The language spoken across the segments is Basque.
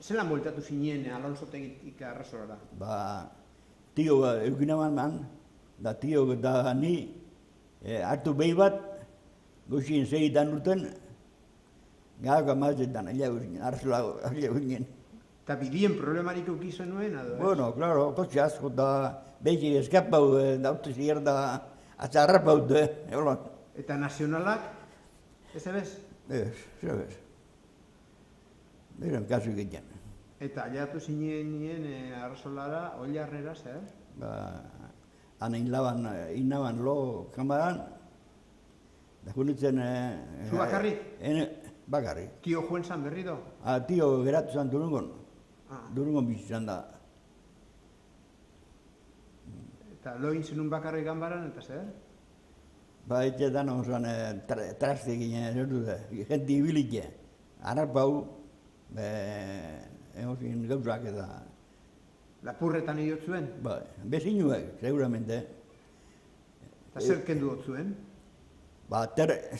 Zelan bueltatu zinen Alonsotegitik Arrasolara? Ba, tio eukinaman man, da tio eta ni hartu behi bat, goxien segitan urten, gauka mazetan, Arrasola ginen. Eta bidien problemarik eukizuen nuen, edo ez? Bueno, claro, kotxe asko da, behi eskapau, daute zier da, atzarrapau, egon. Eta nazionalak, ez ebez? Ez, zebez. Beren kasu egiten. Eta aliatu zinen nien Arrasolara, Oilarrera, zer? Ba, han inaban lo kamaran, da junitzen... Zu bakarrik? Bakarrik. Tio joen zan berri do? Tio geratu zan Durungon. Durungon bizitzan da. Eta lo egin zenun bakarrik ganbaran, eta zer? Ba, etxetan osan traste ginen, jenti ibilike. Arrapau, egozin gauzak eta... Lapurretan idiot zuen? Ba, bezinuek, seguramente. Eta zer kendu dut zuen? Ba,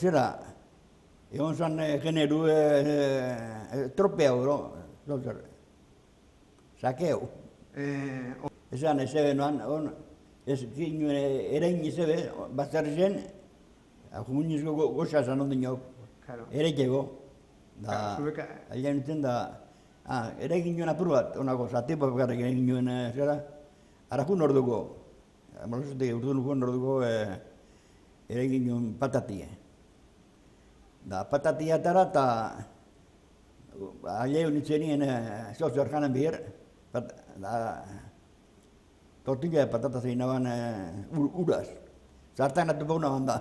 zera, egon zan generu tropeau, zozer, sakeu. Esan, ez eben, ez ginen erain izebe, bazarri zen, jumunizko goxa zan ondin jau, erekego. Da, aila nintzen da, ere ginen apur bat, onako, zatepa bakarrik ere ginen, zera, ara jun orduko, malosetik urtun jun orduko, ere ginen patatie. Da, patatia tara eta aile nintzen nien zozer janen behir, tortilla de patata zein naban uraz. Zartan atu bauna banda.